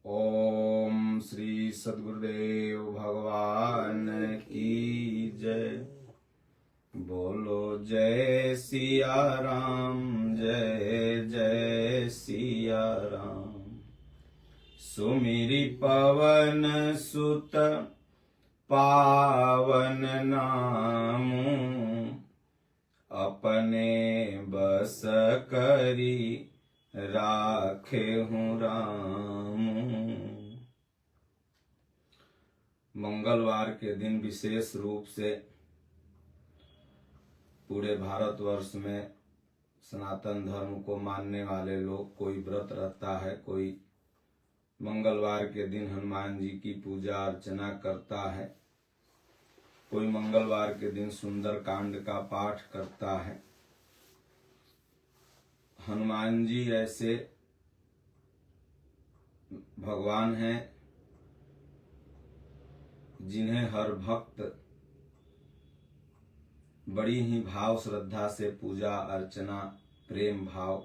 ओम श्री सद्गुरुदेव भगवान की जय। बोलो जय सिया राम, जय जय सिया राम। सुमिरि पवन सुत पावन नामु, अपने बस करी राखे हूँ राम। मंगलवार के दिन विशेष रूप से पूरे भारतवर्ष में सनातन धर्म को मानने वाले लोग कोई व्रत रखता है, कोई मंगलवार के दिन हनुमान जी की पूजा अर्चना करता है, कोई मंगलवार के दिन सुंदर कांड का पाठ करता है। हनुमान जी ऐसे भगवान हैं जिन्हें हर भक्त बड़ी ही भाव श्रद्धा से पूजा अर्चना, प्रेम भाव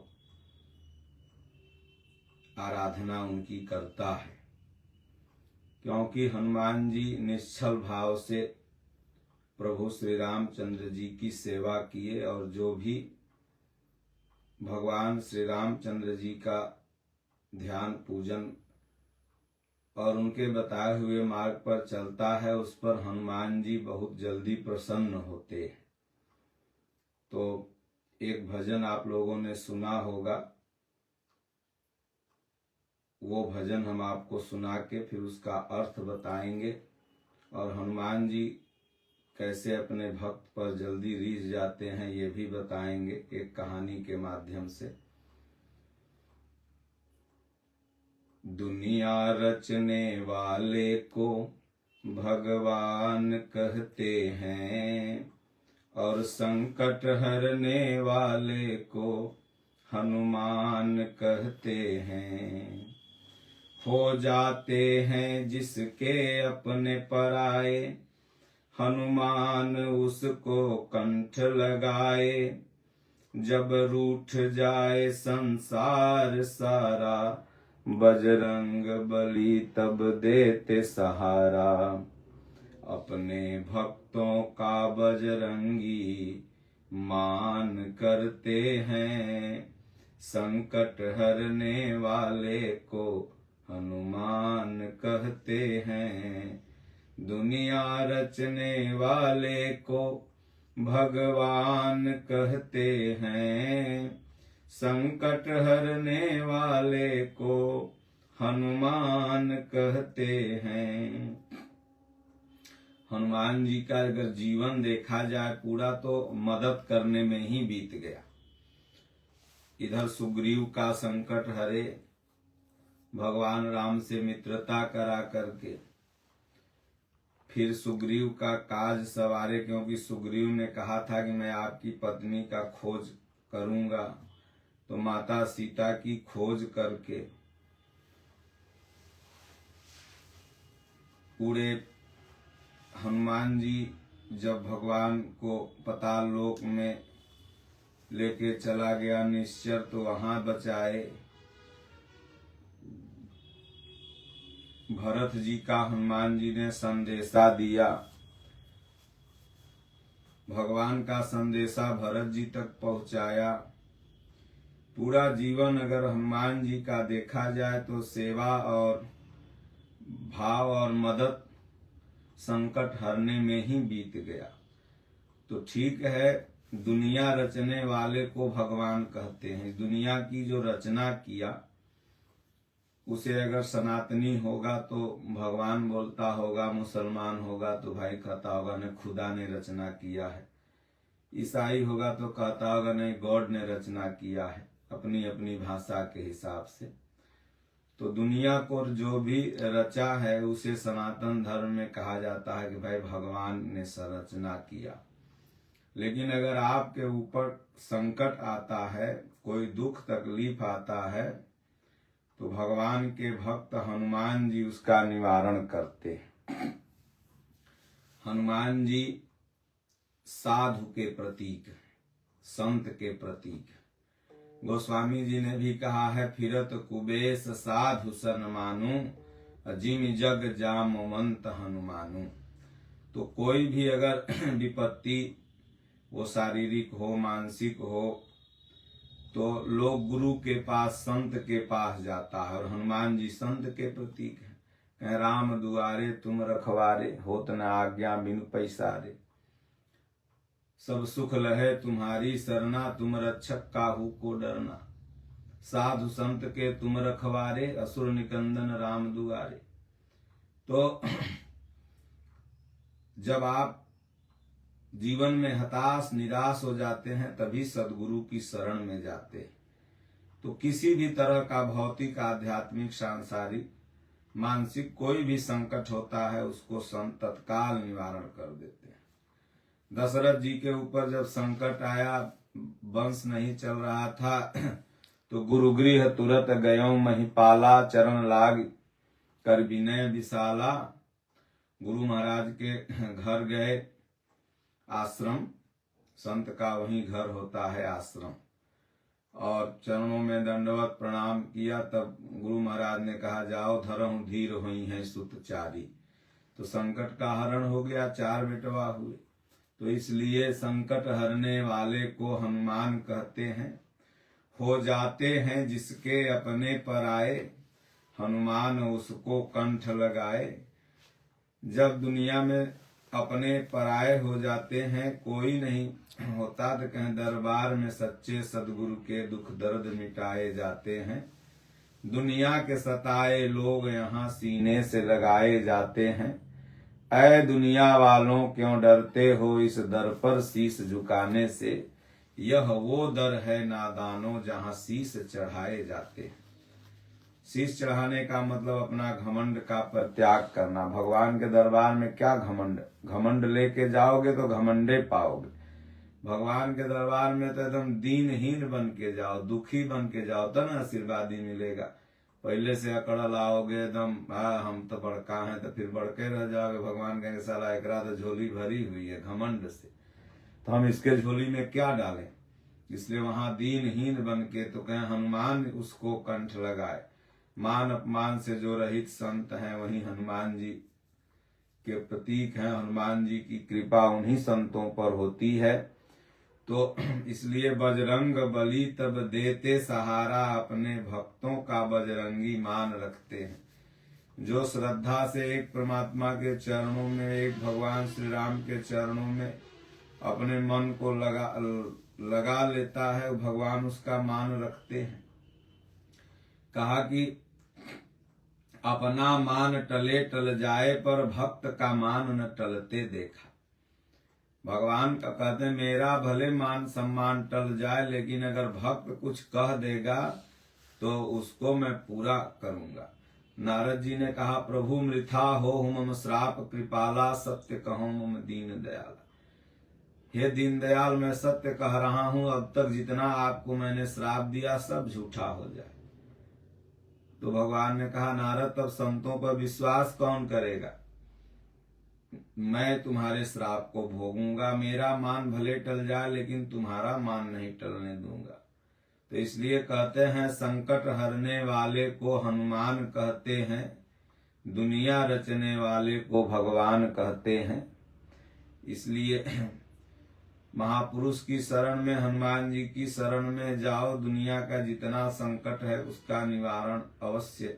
आराधना उनकी करता है, क्योंकि हनुमान जी निश्चल भाव से प्रभु श्री रामचंद्र जी की सेवा किए और जो भी भगवान श्री रामचंद्र जी का ध्यान पूजन और उनके बताए हुए मार्ग पर चलता है, उस पर हनुमान जी बहुत जल्दी प्रसन्न होते हैं। तो एक भजन आप लोगों ने सुना होगा, वो भजन हम आपको सुना के फिर उसका अर्थ बताएंगे और हनुमान जी कैसे अपने भक्त पर जल्दी रीझ जाते हैं ये भी बताएंगे एक कहानी के माध्यम से। दुनिया रचने वाले को भगवान कहते हैं और संकट हरने वाले को हनुमान कहते हैं। हो जाते हैं जिसके अपने पराए, हनुमान उसको कंठ लगाए। जब रूठ जाए संसार सारा, बजरंग बली तब देते सहारा। अपने भक्तों का बजरंगी मान करते हैं, संकट हरने वाले को हनुमान कहते हैं। दुनिया रचने वाले को भगवान कहते हैं, संकट हरने वाले को हनुमान कहते हैं। हनुमान जी का अगर जीवन देखा जाए पूरा तो मदद करने में ही बीत गया। इधर सुग्रीव का संकट हरे, भगवान राम से मित्रता करा करके फिर सुग्रीव का काज सवारे, क्योंकि सुग्रीव ने कहा था कि मैं आपकी पत्नी का खोज करूंगा, तो माता सीता की खोज करके पूरे हनुमान जी जब भगवान को पाताल लोक में लेके चला गया निश्चर, तो वहां बचाए। भरत जी का हनुमान जी ने संदेशा दिया, भगवान का संदेशा भरत जी तक पहुंचाया। पूरा जीवन अगर हनुमान जी का देखा जाए तो सेवा और भाव और मदद संकट हरने में ही बीत गया। तो ठीक है, दुनिया रचने वाले को भगवान कहते हैं। दुनिया की जो रचना किया उसे अगर सनातनी होगा तो भगवान बोलता होगा, मुसलमान होगा तो भाई कहता होगा नहीं खुदा ने रचना किया है, ईसाई होगा तो कहता होगा नहीं गॉड ने रचना किया है, अपनी अपनी भाषा के हिसाब से। तो दुनिया को जो भी रचा है उसे सनातन धर्म में कहा जाता है कि भाई भगवान ने संरचना किया। लेकिन अगर आपके ऊपर संकट आता है, कोई दुख तकलीफ आता है, तो भगवान के भक्त हनुमान जी उसका निवारण करते हैं। हनुमान जी साधु के प्रतीक, संत के प्रतीक। गोस्वामी जी ने भी कहा है, फिरत कुबेश साधु सन मानू, जिम जग जामवंत हनुमानू। तो कोई भी अगर विपत्ति वो शारीरिक हो मानसिक हो तो लोग गुरु के पास संत के पास जाता है, और हनुमान जी संत के प्रतीक हैं। कह राम दुआरे तुम रखवारे, होत न आज्ञा बिनु पैसारे। सब सुख लहे तुम्हारी सरना, तुम रक्षक काहू को डरना। साधु संत के तुम रखवारे, असुर निकंदन राम दुआरे। तो जब आप जीवन में हताश निराश हो जाते हैं तभी सदगुरु की शरण में जाते हैं। तो किसी भी तरह का भौतिक आध्यात्मिक सांसारिक मानसिक कोई भी संकट होता है उसको संत तत्काल निवारण कर देते हैं। दशरथ जी के ऊपर जब संकट आया, वंश नहीं चल रहा था, तो गुरुगृह तुरत गयो महिपाला, चरण लाग कर विनय विशाला। गुरु महाराज के घर गए, आश्रम संत का वही घर होता है आश्रम, और चरणों में दंडवत प्रणाम किया। तब गुरु महाराज ने कहा, जाओ धरहु धीर हुई है सुत चारी। तो संकट का हरण हो गया, 4 बेटवा हुए। तो इसलिए संकट हरने वाले को हनुमान कहते हैं। हो जाते हैं जिसके अपने पर आए, हनुमान उसको कंठ लगाए। जब दुनिया में अपने पराये हो जाते हैं, कोई नहीं होता, तो कहें दरबार में सच्चे सदगुरु के दुख दर्द मिटाए जाते हैं। दुनिया के सताए लोग यहाँ सीने से लगाए जाते हैं। ऐ दुनिया वालों क्यों डरते हो इस दर पर शीश झुकाने से। यह वो दर है नादानों जहाँ शीश चढ़ाए जाते हैं। शीश चढ़ाने का मतलब अपना घमंड का परित्याग करना। भगवान के दरबार में क्या घमंड, घमंड लेके जाओगे तो घमंडे पाओगे। भगवान के दरबार में तो एकदम दीनहीन बन के जाओ, दुखी बन के जाओ, तो ना आशीर्वाद ही मिलेगा। पहले से अकड़ लाओगे एकदम हम तो बड़का हैं, तो फिर बड़के रह जाओगे। भगवान कहेंगे साला एकरा तो झोली भरी हुई है घमंड से, तो हम इसके झोली में क्या डालें। इसलिए वहां दीनहीन बन के, तो कहें हनुमान उसको कंठ लगाए। मान अपमान से जो रहित संत हैं वही हनुमान जी के प्रतीक हैं। हनुमान जी की कृपा उन्हीं संतों पर होती है। तो इसलिए बजरंग बली तब देते सहारा, अपने भक्तों का बजरंगी मान रखते हैं। जो श्रद्धा से एक परमात्मा के चरणों में, एक भगवान श्री राम के चरणों में अपने मन को लगा लेता है, भगवान उसका मान रखते हैं। कहा कि अपना मान टले टल जाए, पर भक्त का मान न टलते देखा। भगवान का कहते हैं मेरा भले मान सम्मान टल जाए, लेकिन अगर भक्त कुछ कह देगा तो उसको मैं पूरा करूंगा। नारद जी ने कहा, प्रभु मृथा हो मम श्राप कृपाला, सत्य कहो मम दीन दयाला। हे दीन दयाल, मैं सत्य कह रहा हूं, अब तक जितना आपको मैंने श्राप दिया सब झूठा हो जाए। तो भगवान ने कहा, नारद तब संतों पर विश्वास कौन करेगा। मैं तुम्हारे श्राप को भोगूंगा, मेरा मान भले टल जाए लेकिन तुम्हारा मान नहीं टलने दूंगा। तो इसलिए कहते हैं संकट हरने वाले को हनुमान कहते हैं, दुनिया रचने वाले को भगवान कहते हैं। इसलिए महापुरुष की शरण में, हनुमान जी की शरण में जाओ, दुनिया का जितना संकट है उसका निवारण अवश्य,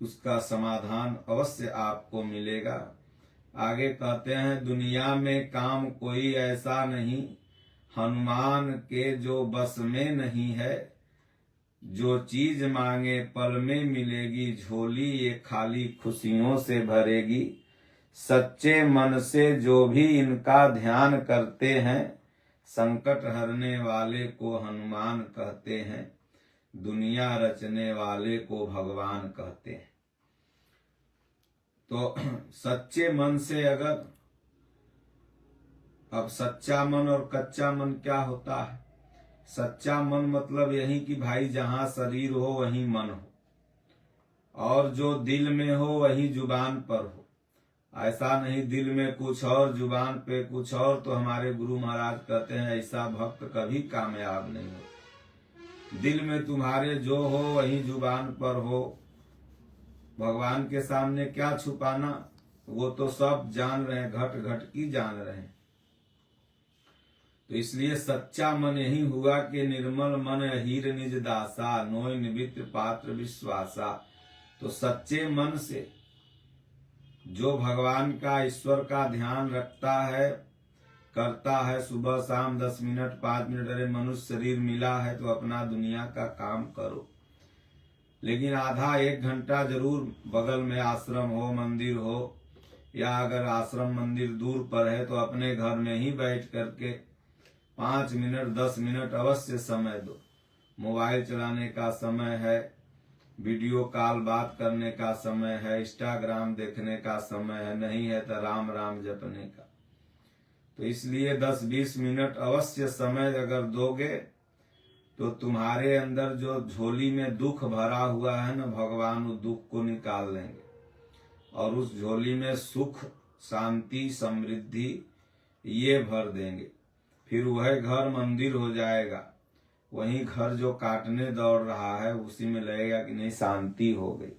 उसका समाधान अवश्य आपको मिलेगा। आगे कहते हैं, दुनिया में काम कोई ऐसा नहीं, हनुमान के जो बस में नहीं है। जो चीज मांगे पल में मिलेगी, झोली ये खाली खुशियों से भरेगी। सच्चे मन से जो भी इनका ध्यान करते हैं, संकट हरने वाले को हनुमान कहते हैं, दुनिया रचने वाले को भगवान कहते हैं। तो सच्चे मन से अगर, अब सच्चा मन और कच्चा मन क्या होता है। सच्चा मन मतलब यही कि भाई जहां शरीर हो वहीं मन हो, और जो दिल में हो वही जुबान पर हो। ऐसा नहीं दिल में कुछ और जुबान पे कुछ और। तो हमारे गुरु महाराज कहते हैं ऐसा भक्त कभी कामयाब नहीं हो। दिल में तुम्हारे जो हो वही जुबान पर हो। भगवान के सामने क्या छुपाना, वो तो सब जान रहे हैं, घट घट की जान रहे हैं। तो इसलिए सच्चा मन यही हुआ कि निर्मल मन हीर निज दासा, नोय निमित्त पात्र विश्वासा। तो सच्चे मन से जो भगवान का ईश्वर का ध्यान रखता है, करता है, सुबह शाम 10 मिनट 5 मिनट, अरे मनुष्य शरीर मिला है तो अपना दुनिया का काम करो, लेकिन आधा 1 घंटा जरूर बगल में आश्रम हो, मंदिर हो, या अगर आश्रम मंदिर दूर पर है तो अपने घर में ही बैठ करके 5 मिनट 10 मिनट अवश्य समय दो। मोबाइल चलाने का समय है, वीडियो कॉल बात करने का समय है, इंस्टाग्राम देखने का समय है, नहीं है तो राम राम जपने का। तो इसलिए 10-20 मिनट अवश्य समय अगर दोगे तो तुम्हारे अंदर जो झोली में दुख भरा हुआ है ना, भगवान उस दुख को निकाल लेंगे और उस झोली में सुख, शांति, समृद्धि ये भर देंगे। फिर वह घर मंदिर हो जाएगा। वही घर जो काटने दौड़ रहा है उसी में लगेगा कि नहीं शांति हो गई।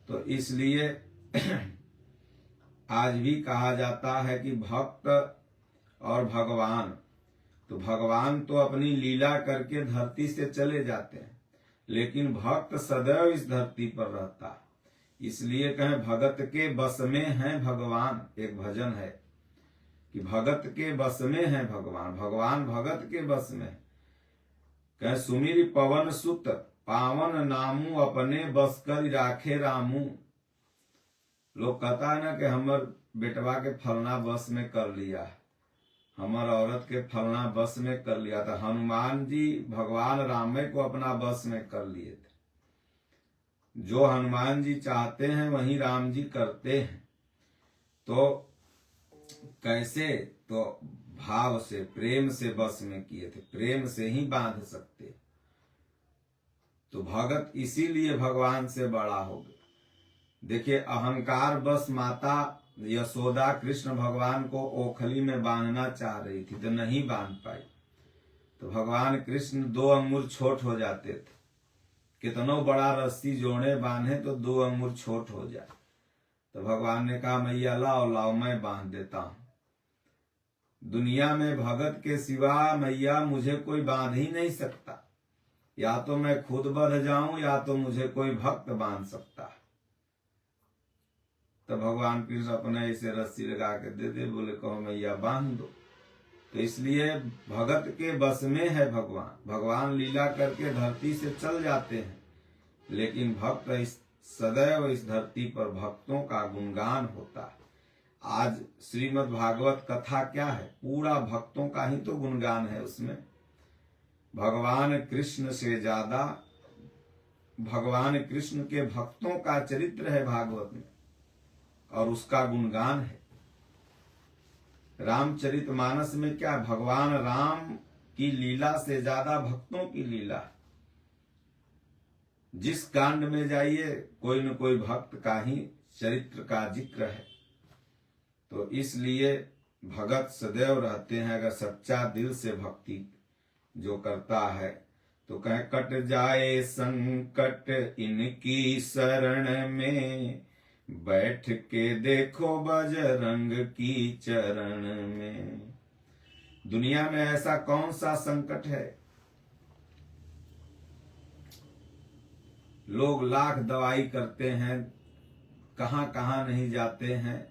तो इसलिए आज भी कहा जाता है कि भक्त और भगवान, तो भगवान तो अपनी लीला करके धरती से चले जाते हैं, लेकिन भक्त सदैव इस धरती पर रहता है। इसलिए कहें भगत के बस में है भगवान। एक भजन है कि भगत के बस में है भगवान, भगवान भगत के बस में है। कहें सुमिर पवन सुत पावन नामू, अपने बस कर राखे रामू। लोग कहता है ना कि हमर बेटवा के फलना बस में कर लिया, हमर औरत के फलना बस में कर लिया था। हनुमान जी भगवान राम को अपना बस में कर लिए थे। जो हनुमान जी चाहते हैं वही राम जी करते हैं। तो कैसे, तो भाव से, प्रेम से बस में किए थे, प्रेम से ही बांध सकते। तो भगत इसीलिए भगवान से बड़ा हो गया। देखिए अहंकार बस माता यशोदा कृष्ण भगवान को ओखली में बांधना चाह रही थी तो नहीं बांध पाई। तो भगवान कृष्ण 2 अंगुर छोट हो जाते थे। कितनो बड़ा रस्सी जोड़े बांधे तो 2 अंगुर छोट हो जाए। तो भगवान ने कहा मैया लाओ लाओ मैं बांध देता हूं। दुनिया में भगत के सिवा मैया मुझे कोई बांध ही नहीं सकता। या तो मैं खुद बंध जाऊं या तो मुझे कोई भक्त बांध सकता है। तो भगवान कृष्ण अपने ऐसे रस्सी लगा के दे दे, बोले कहो मैया बांध दो। तो इसलिए भगत के बस में है भगवान। भगवान लीला करके धरती से चल जाते हैं, लेकिन भक्त सदैव इस धरती पर भक्तों का गुणगान होता है। आज श्रीमद् भागवत कथा क्या है, पूरा भक्तों का ही तो गुणगान है। उसमें भगवान कृष्ण से ज्यादा भगवान कृष्ण के भक्तों का चरित्र है भागवत में और उसका गुणगान है। रामचरितमानस में क्या, भगवान राम की लीला से ज्यादा भक्तों की लीला है। जिस कांड में जाइए कोई न कोई भक्त का ही चरित्र का जिक्र है। तो इसलिए भगत सदैव रहते हैं। अगर सच्चा दिल से भक्ति जो करता है तो कहे कट जाए संकट इनकी शरण में, बैठ के देखो बजरंग की चरण में। दुनिया में ऐसा कौन सा संकट है, लोग लाख दवाई करते हैं, कहां कहां नहीं जाते हैं,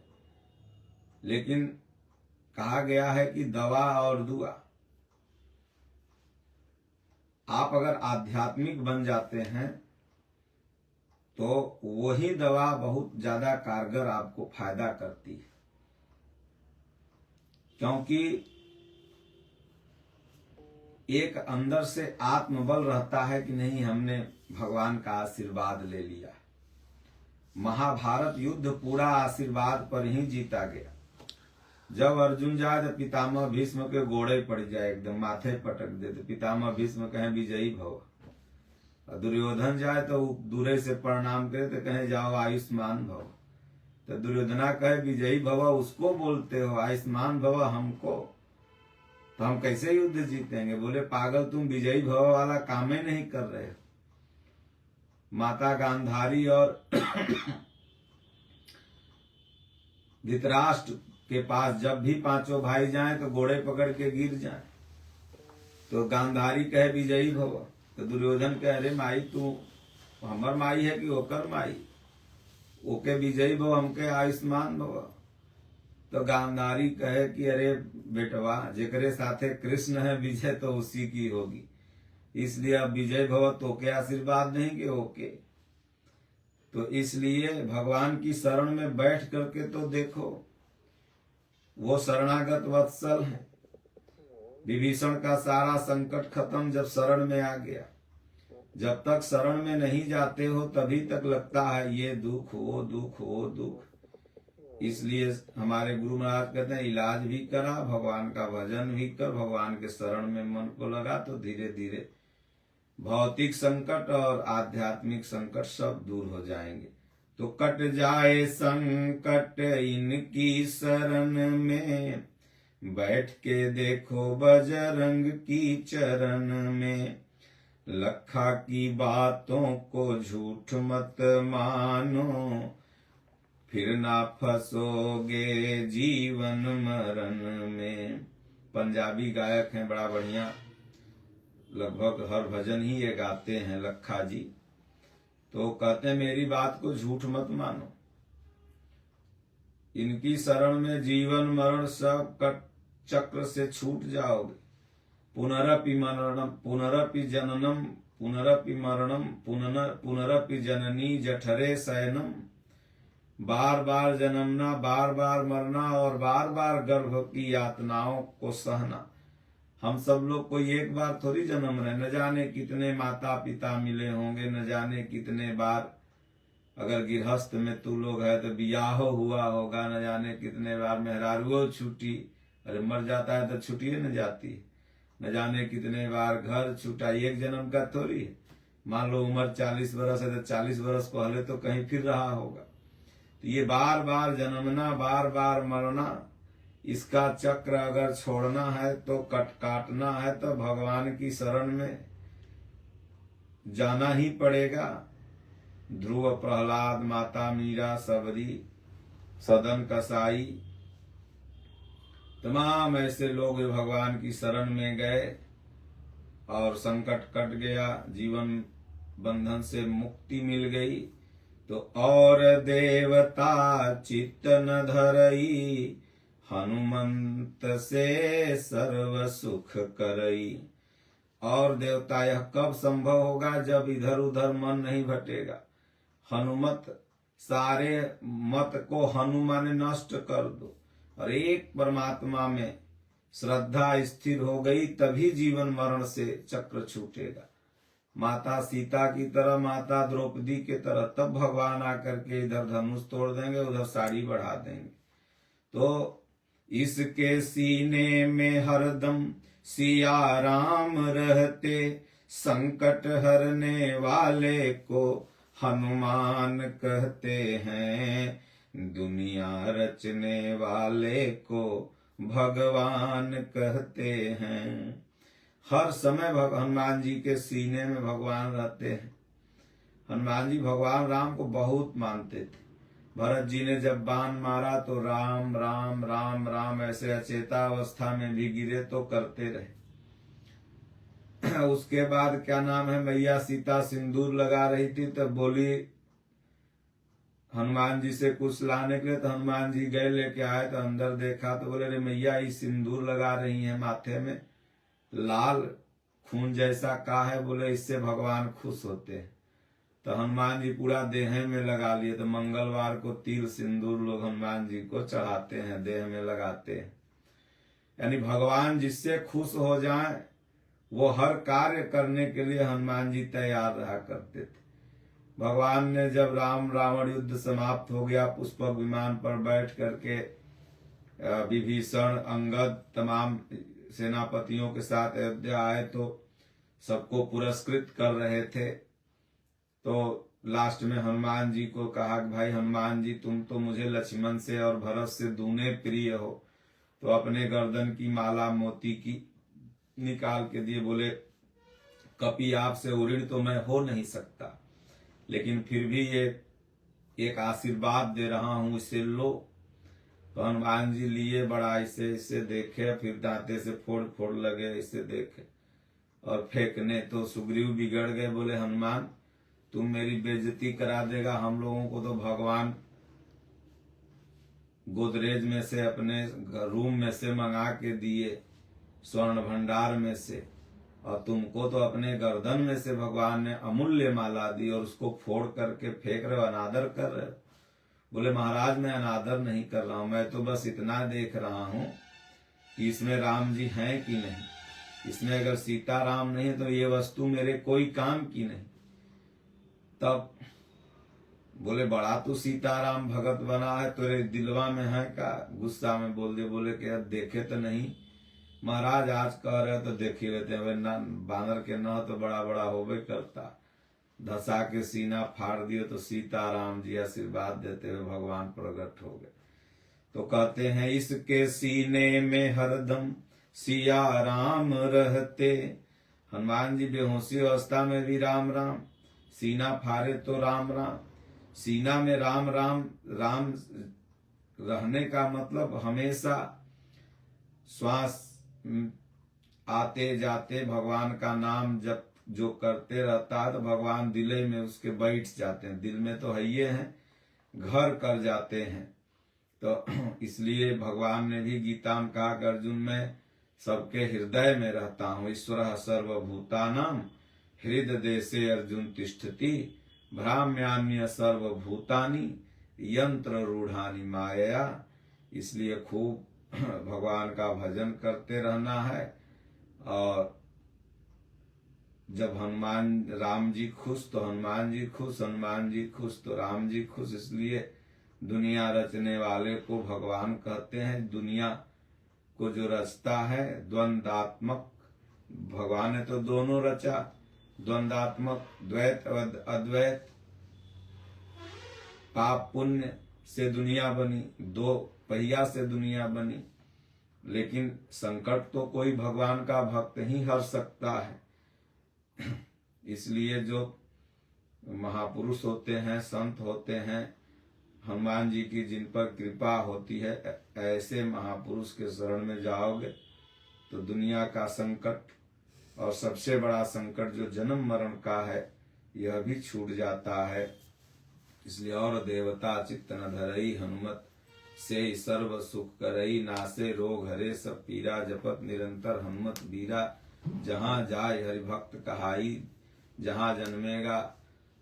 लेकिन कहा गया है कि दवा और दुआ। आप अगर आध्यात्मिक बन जाते हैं तो वही दवा बहुत ज्यादा कारगर आपको फायदा करती है, क्योंकि एक अंदर से आत्मबल रहता है कि नहीं हमने भगवान का आशीर्वाद ले लिया। महाभारत युद्ध पूरा आशीर्वाद पर ही जीता गया। जब अर्जुन जाए तो पितामह भीष्म के गोड़े पड़ जाए, एकदम माथे पटक दे, तो पितामह भीष्म कहें विजयी भव। और दुर्योधन जाए तो दूरे से प्रणाम करे तो कहें जाओ आयुष्मान भव। तो दुर्योधना कहे विजयी भव उसको बोलते हो, आयुष्मान भव हमको, तो हम कैसे युद्ध जीतेंगे? बोले पागल, तुम विजयी भव वाला काम ही नहीं कर रहे हो। माता गांधारी और धृतराष्ट्र के पास जब भी पांचों भाई जाएं तो घोड़े पकड़ के गिर जाएं, तो गांधारी कहे विजयी भव, तो दुर्योधन कहे अरे माई तू हमर माई है कि ओकर माई, ओके विजयी भव हमके आयुष्मान भव। तो गांधारी कहे कि अरे बेटवा, जेकरे साथे कृष्ण है विजय तो उसी की होगी, इसलिए अब विजय भव तो के आशीर्वाद नहीं कि ओके। तो इसलिए भगवान की शरण में बैठ करके तो देखो, वो शरणागत वत्सल है। विभीषण का सारा संकट खत्म जब शरण में आ गया। जब तक शरण में नहीं जाते हो तभी तक लगता है ये दुख वो दुख वो दुख। इसलिए हमारे गुरु महाराज कहते हैं इलाज भी करा, भगवान का भजन भी कर, भगवान के शरण में मन को लगा, तो धीरे धीरे भौतिक संकट और आध्यात्मिक संकट सब दूर हो जाएंगे। तो कट जाए संकट इनकी शरण में, बैठ के देखो बजरंग की चरण में। लखा की बातों को झूठ मत मानो, फिर ना फंसोगे जीवन मरण में। पंजाबी गायक हैं, बड़ा बढ़िया, लगभग हर भजन ही ये गाते हैं लखा जी। तो कहते हैं मेरी बात को झूठ मत मानो, इनकी शरण में जीवन मरण सब कट चक्र से छूट जाओगे। पुनरपि मरणम पुनरपि जननम पुनरपि मरणम पुनरपि जननी जठरे शयनम। बार बार जन्मना, बार बार मरना और बार बार गर्भ की यातनाओं को सहना। हम सब लोग कोई एक बार थोड़ी जन्म रहे, न जाने कितने माता पिता मिले होंगे, न जाने कितने बार, अगर गृहस्थ में तू लोग है तो बियाह हुआ होगा, न जाने कितने बार मेहरारुओ छूटी, अरे मर जाता है तो छुट्टी न जाती, न जाने कितने बार घर छूटा, एक जन्म का थोड़ी है। मान लो उम्र 40 वर्ष है तो 40 वर्ष पहले तो कहीं फिर रहा होगा। तो ये बार बार जन्मना, बार बार मरना, इसका चक्र अगर छोड़ना है तो काटना है तो भगवान की शरण में जाना ही पड़ेगा। ध्रुव, प्रहलाद, माता मीरा, सबरी, सदन कसाई, तमाम ऐसे लोग भगवान की शरण में गए और संकट कट गया, जीवन बंधन से मुक्ति मिल गई। तो और देवता चित्त न धरई, हनुमंत से सर्व सुख करई। और देवता यह कब संभव होगा? जब इधर उधर मन नहीं भटेगा। हनुमत, सारे मत को हनुमान नष्ट कर दो और एक परमात्मा में श्रद्धा स्थिर हो गई, तभी जीवन मरण से चक्र छूटेगा। माता सीता की तरह, माता द्रौपदी के तरह, तब भगवान आकर के इधर धनुष तोड़ देंगे, उधर साड़ी बढ़ा देंगे। तो इसके सीने में हरदम सिया राम रहते, संकट हरने वाले को हनुमान कहते हैं, दुनिया रचने वाले को भगवान कहते हैं। हर समय हनुमान जी के सीने में भगवान रहते हैं। हनुमान जी भगवान राम को बहुत मानते थे। भरत जी ने जब बाण मारा तो राम राम राम राम ऐसे अचेता अवस्था में भी गिरे तो करते रहे। उसके बाद क्या नाम है, मैया सीता सिंदूर लगा रही थी तो बोली हनुमान जी से कुछ लाने के लिए, तो हनुमान जी गए लेके आए तो अंदर देखा तो बोले रे मैया ये सिंदूर लगा रही है माथे में, लाल खून जैसा का है? बोले इससे भगवान खुश होते हैं। तो हनुमान जी पूरा देह में लगा लिए। तो मंगलवार को तिल सिंदूर लोग हनुमान जी को चढ़ाते हैं, देह में लगाते हैं। यानी भगवान जिससे खुश हो जाए वो हर कार्य करने के लिए हनुमान जी तैयार रहा करते थे। भगवान ने जब राम रावण युद्ध समाप्त हो गया, पुष्पक विमान पर बैठ करके विभीषण, अंगद, तमाम सेनापतियों के साथ अयोध्या आए तो सबको पुरस्कृत कर रहे थे। तो लास्ट में हनुमान जी को कहा कि भाई हनुमान जी तुम तो मुझे लक्ष्मण से और भरत से दूने प्रिय हो, तो अपने गर्दन की माला मोती की निकाल के दिए, बोले कपि आपसे उऋण तो मैं हो नहीं सकता, लेकिन फिर भी ये एक आशीर्वाद दे रहा हूं, इसे लो। तो हनुमान जी लिए, बड़ा इसे देखे, फिर दांते से फोड़ फोड़ लगे, इसे देखे और फेंकने। तो सुग्रीव बिगड़ गए, बोले हनुमान तुम मेरी बेइज्जती करा देगा, हम लोगों को तो भगवान गोदरेज में से अपने रूम में से मंगा के दिए, स्वर्ण भंडार में से, और तुमको तो अपने गर्दन में से भगवान ने अमूल्य माला दी और उसको फोड़ करके फेंक रहे हो, अनादर कर रहे हो। बोले महाराज मैं अनादर नहीं कर रहा हूं, मैं तो बस इतना देख रहा हूं कि इसमें राम जी हैं कि नहीं, इसमें अगर सीता राम नहीं है तो ये वस्तु मेरे कोई काम की नहीं। तब बोले बड़ा तू सीताराम भगत बना है, तेरे दिलवा में है का? गुस्सा में बोल दे, बोले कि अब देखे तो नहीं महाराज, आज कह रहे हो तो देख ही लेते हैं, ना बानर के न तो बड़ा बड़ा होबे करता। धसा के सीना फाड़ दियो तो सीताराम जी आशीर्वाद देते हुए भगवान प्रकट हो गए। तो कहते हैं इसके सीने में हरदम सिया राम रहते। हनुमान जी बेहोशी अवस्था में भी राम राम, सीना फाड़े तो राम राम। सीना में राम राम राम रहने का मतलब हमेशा श्वास आते जाते भगवान का नाम जब जो करते रहता है तो भगवान दिले में उसके बैठ जाते हैं, दिल में तो है ये हैं, घर कर जाते हैं। तो इसलिए भगवान ने भी गीता में कहा कि अर्जुन मैं सबके हृदय में रहता हूँ। ईश्वर सर्वभूतानां हृदय देशे अर्जुन तिष्ठति, भ्राम्यान्य सर्वभूतानि यंत्र रूढ़ानि माया। इसलिए खूब भगवान का भजन करते रहना है। और जब हनुमान राम जी खुश तो हनुमान जी खुश, हनुमान जी खुश तो राम जी खुश। इसलिए दुनिया रचने वाले को भगवान कहते हैं। दुनिया को जो रचता है द्वंद्वात्मक, भगवान ने तो दोनों रचा, द्वंद्वात्मक, द्वैत अद्वैत, पाप पुण्य से दुनिया बनी, दो पहिया से दुनिया बनी। लेकिन संकट तो कोई भगवान का भक्त ही हर सकता है। इसलिए जो महापुरुष होते हैं, संत होते हैं, हनुमान जी की जिन पर कृपा होती है, ऐसे महापुरुष के शरण में जाओगे तो दुनिया का संकट और सबसे बड़ा संकट जो जन्म मरण का है यह भी छूट जाता है। इसलिए और देवता चित्त न धरई हनुमत, से सर्व सुख करई, नासे रोग हरे सब पीरा, जपत निरंतर हनुमत बीरा। जहाँ जाय हरि भक्त कहाई, जहाँ जन्मेगा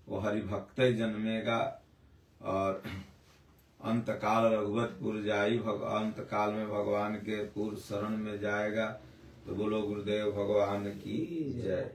वो हरि भक्त ही जन्मेगा। और अंत काल रघुवतपुर जाई, अंत काल में भगवान के पूर्व शरण में जाएगा। तो बोलो गुरुदेव भगवान की जय।